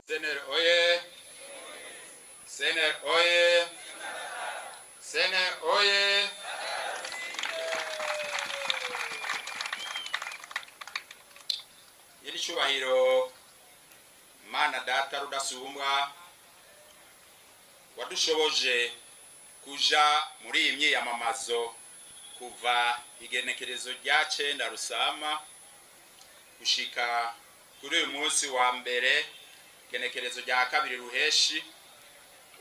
Sener oye! Sener oye! Sener oye! Yeni cyubahiro Mana data rudasumbwa wadushoboje kuja muri iyi myiyamamazo kuva igenekerezo rya 9 Rusama gushika kuri uyu munsi wa mbere igenekerezo rya 2 Ruheshi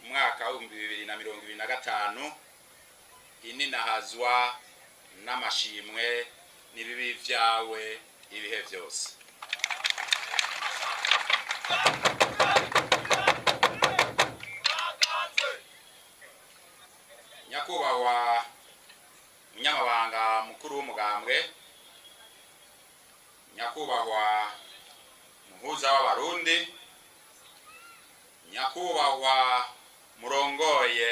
umwaka wa 2025 ininahazwa n'amashimwe n'ibibi vyawe ibihe vyose. Nyakubahwa Munyamabanga mukuru w'umugambwe, Nyakubahwa Muhuza w'Abarundi, Nyakubahwa murongoye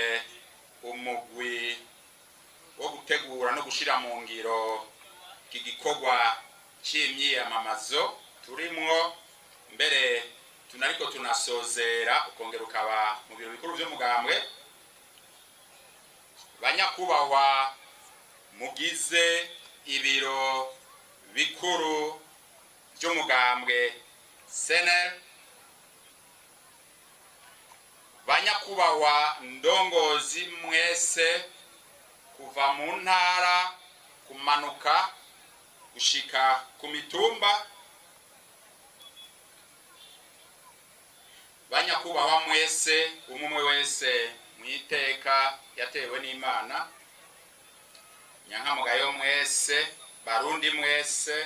umugwi wo gutegura no gushira mu ngiro kigikorwa c'imyiyamamazo turimwo, mbere tunariko tunasozera ukongera ukaba mu biro bikuru vy'umugambwe, banyakubahwa mugize ibiro bikuru vy'umugambwe Sener, banyakubahwa ndongozi mwese kuva mu ntara kumanuka gushika ku mitumba, banyakubahwa mwese umwe wese mwiteka yatewe n'Imana, nyankamugayo mwese, Barundi mwese,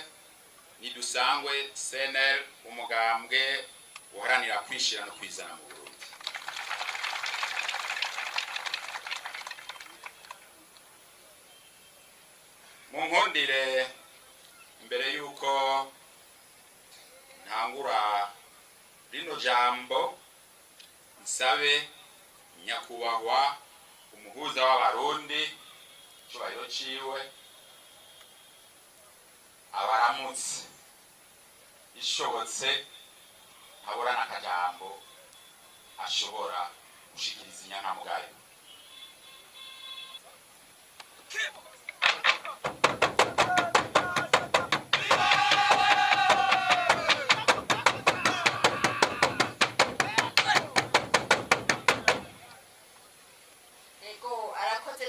nidusangwe Sener umugambwe uharanira kwishira no kwizana mu Burundi. Munkundire mbere yuko ntangura rino jambo nsabe Nyakubahwa umuhuza w'Abarundi cyubahiro ciwe abaramutse ishobotse abura n'akajambo ashobora gushikiriza inyankamugayo.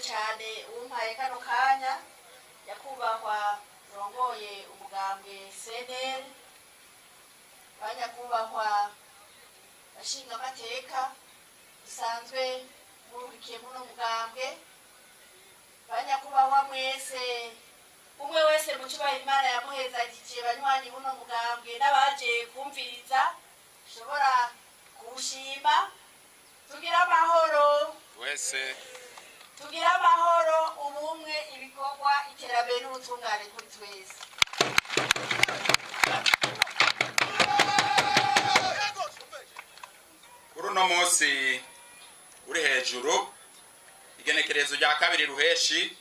cyane umpaye kano kanya, Nyakubahwa rongoye umugambwe Sener, banyakubahwa bashinga amateka bisanzwe murukiye muno mugambwe, banyakubahwa mwese umwe wese mu cyubahiro Imana yamuhezagije, banywanyi muno mugambwe n'abaje kumviriza shobora kushima. Tugira amahoro wese, tugira amahoro, ubumwe, ibikorwa, iterambere n'ubutungane kuri twese. kuri uno munsi uri hejuru igenekerezo rya 2 Ruheshi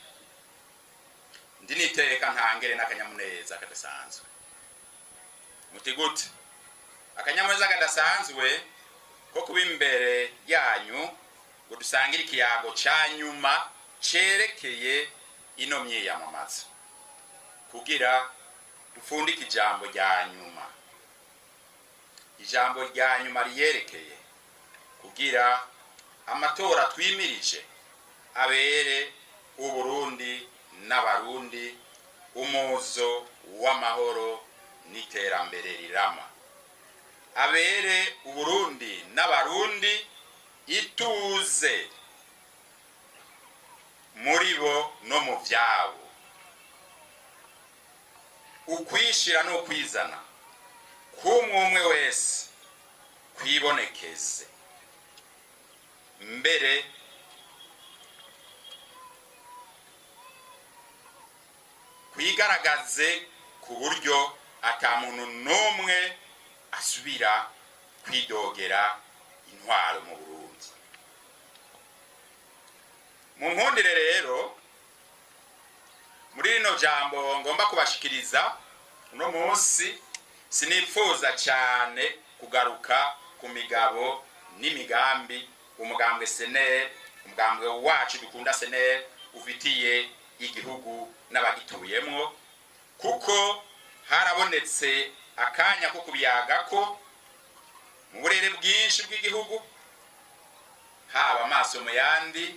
ndi niteka ntangere n'akanyamuneza kadasanzwe. Muti gute? Akanyamuneza kadasanzwe ko kuba imbere yanyu ngo dusangire ikiyago ca nyuma cerekeye ino myiyamamazo kugira dufundike ijambo rya nyuma, ijambo rya nyuma riyerekeye kugira amatora twimirije abere Uburundi n'Abarundi umuzo w'amahoro n'iterambere rirama, abere Uburundi n'Abarundi ituze muri bo no mu vyabo, ukwishira no kwizana kumwe wese kwibonekeze, mbere kwigaragaze ku buryo ata muntu n'umwe asubira kwidogera intwaro mu Burundi. Munkundire rero muri rino jambo ngomba kubashikiriza uno munsi, sinifuza cyane kugaruka ku migabo n'imigambi umugambwe SNL, umugambwe wacu dukunda SNL ufitiye igihugu n'abagituyemwo, kuko harabonetse akanya ko kubiyaga ko mu burere bwinshi bw'igihugu, haba amaso mu yandi,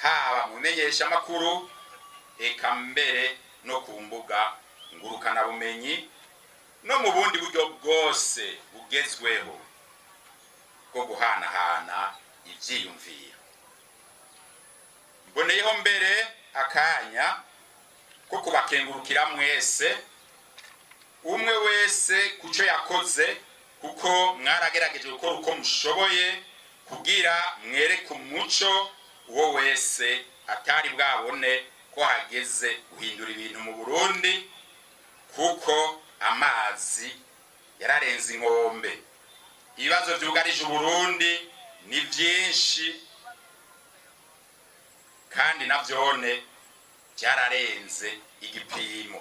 haba mu menyeshamakuru, eka mbere no ku mbuga ngurukana bumenyi no mu bundi buryo bwose bugezweho bwo guhanahana ivyiyumviro. Mboneyeho mbere akanya ko kubakengurukira mwese, umwe wese kuco yakoze, kuko mwaragerageje gukora uko mushoboye kugira mwereke umuco uwo wese atari bwabone ko hageze guhindura ibintu mu Burundi, kuko amazi yararenze inkombe. Ibibazo vyugarije Burundi ni vyinshi kandi navyone byararenze igipimo.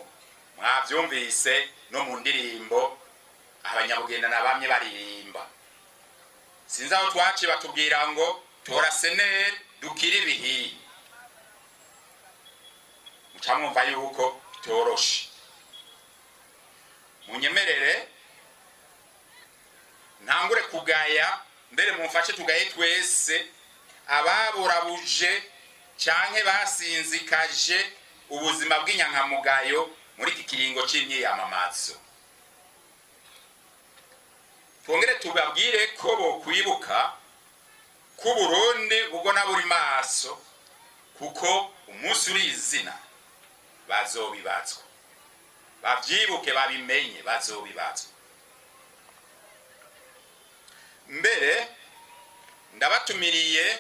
Mwavyumvise no mu ndirimbo abanyabugenda nabamye baririmba. Sinzi aho twaci batubwira ngo tora SNL dukiri bihi. Mucamwumva yuko toroshe. Munyemerere ntangure kugaya, mbere mumfashe tugaye twese ababurabuje canke basinzikaje ubuzima bw'inyankamugayo muri iki kiringo c'imyiyamamazo. Twongere tubabwire ko bo kwibuka ku Burundi bugona buri maso, kuko umunsi uri izina bazobibazwa. Bavyibuke babimenye bazobibazwa. Mbere ndabatumiriye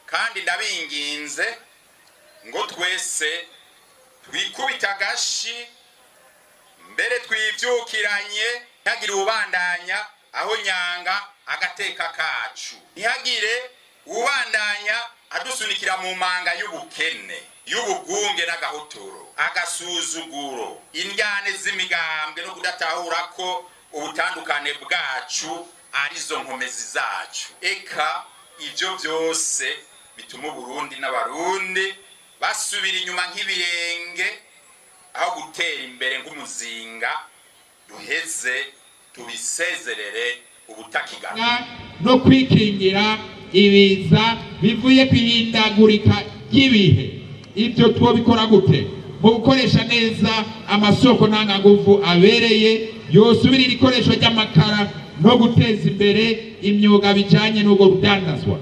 kandi ndabinginze ngo twese twikubita gashi, mbere twivyukiranye, ntihagire ubandanya aho nyanga agateka kacu, ntihagire ubandanya adusunikira mu manga y'ubukene, y'ubugunge n'agahotoro, agasuzuguro, indyane z'imigambwe no kudatahura ko ubutandukane bwacu arizo nkomezi zacu. Eka ivyo vyose bituma Burundi n'abarundi basubira inyuma nk'ibirenge, aho gutera imbere nk'umuzinga. Duheze tubisezerere ubutakigana no kwikingira ibiza bivuye kwihindagurika ry'ibihe. Ibyo twobikora gute? Mu gukoresha neza amasoko ntanganguvu abereye yosubirira ikoresho ry'amakara no guteza imbere imyuga bijanye n'ubwo rudandazwa,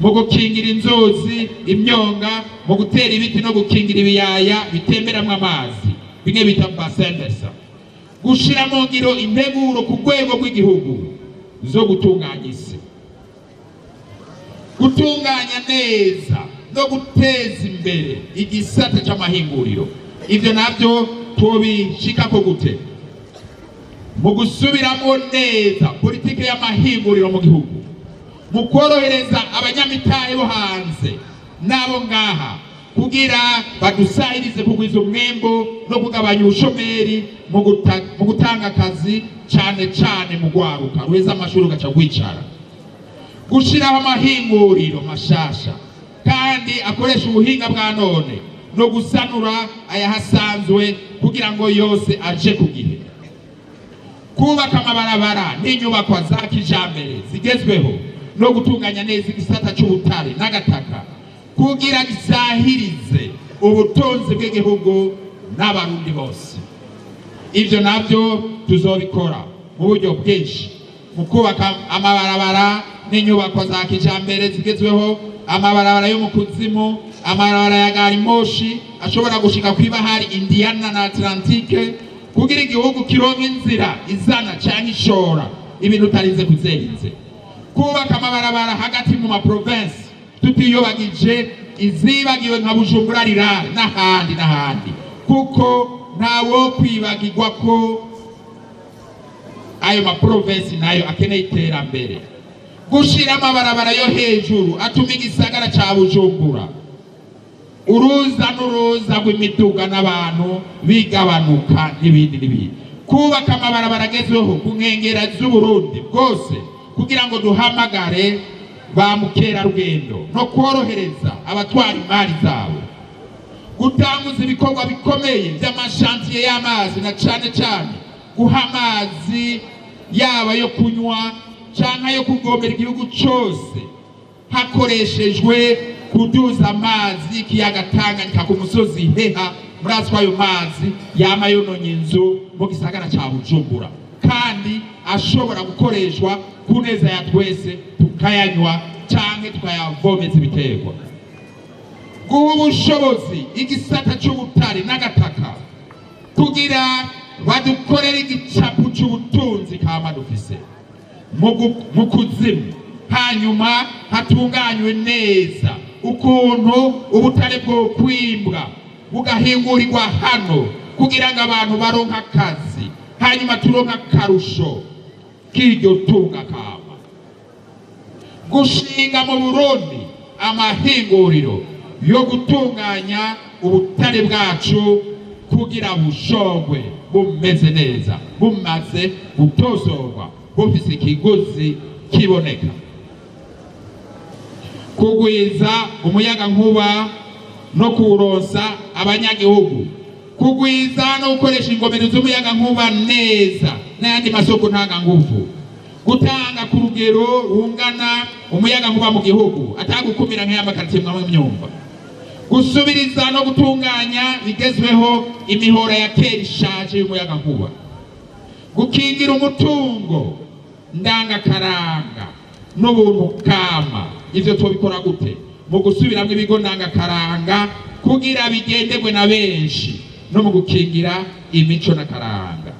mu gukingira inzuzi, imyonga, mu gutera ibiti no gukingira ibiyaya bitemberamwo amazi, bimwe bita basendesa, gushira mu ngiro integuro ku rwego rw'igihugu zo gutunganya isi, gutunganya neza no guteza imbere igisata c'amahinguriro. Ivyo navyo twobishikako gute? Mu gusubiramo neza politike y'amahinguriro mu gihugu, mu korohereza abanyamitahe bo hanze nabo ngaha kugira badusahirize kugwiza umwembo no kugabanya ubushomeri, mu gutanga akazi cane cane mu gwaruka ruheza amashuri ugaca gwicara, gushiraho amahinguriro mashasha kandi akoresha ubuhinga bwa none no gusanura ayahasanzwe kugira ngo yose aje ku gihe, kubaka amabarabara n'inyubakwa za kijambere zigezweho no gutunganya neza igisata c'ubutare n'agataka kugira gisahirize ubutunzi bw'igihugu n'abarundi bose. Ivyo navyo tuzobikora mu buryo bwinshi, mu kubaka amabarabara n'inyubakwa za kijambere zigezweho, amabarabara yo mu kuzimu, amabarabara ya gari moshi ashobora gushika kw'ibahari Indiana na Atlantique, kugira igihugu kironka inzira izana canke ishora ibintu utarize kuzerinze, kubaka amabarabara hagati mu maprovinsi tutiyobagije izibagiwe nka Bujumbura Rirare n'ahandi, kuko ntawo kwibagirwa ko ayo maprovinsi nayo akeneye iterambere. Gushira amabarabara yo hejuru atuma igisagara ca Bujumbura uruza n'uruza rw'imiduga n'abantu bigabanuka n'ibindi. kubaka amabarabara agezweho ku nkengera z'Uburundi bwose kugira ngo duhamagare ba mukerarugendo no korohereza abatwara imari zabo, gutanguza ibikorwa bikomeye by'amashantiye y'amazi na cane cane guha amazi yaba yo kunywa canke yo kugomera igihugu cose hakoreshejwe kuduza amazi y'ikiyaga Tanganyika ku musozi Heha. Murazwa ayo mazi yama yononye inzu mu gisagara ca Bujumbura kandi ashobora gukoreshwa ku neza ya twese, tukayanywa canke tukayavomeza ibiterwa. Guha ubushobozi igisata c'ubutare n'agataka kugira badukorera igicapu c'ubutunzi kama dufise mu kuzimu, hanyuma hatunganywe neza ukuntu ubutare bwo kwimbwa bugahingurirwa hano kugira ngo abantu baronka akazi, hanyuma turonka akarusho k'iryo tunga kama. Gushinga mu Burundi amahinguriro yo gutunganya ubutare bwacu kugira bushogwe bumeze neza, bumaze gutosorwa, bufise ikiguzi kiboneka. Kugwiza umuyaga nkuba no kuronsa abanyagihugu, kugwiza no gukoresha ingomero z'umuyaga nkuba neza n'ayandi masoko ntanga nguvu, gutanga ku rugero rungana umuyaga nkuba mu gihugu atagukumira nk'ay'amakaritiye mwamwe myumva, gusubiriza no gutunganya bigezweho imihora ya kera ishaje y'umuyaga nkuba, gukingira umutungo ndangakaranga n'ubuntu kama. Ivyo tubikora gute? Mu gusubiramwo ibigo ndangakaranga kugira bigenderwe na benshi no mu gukingira imico n'akaranga.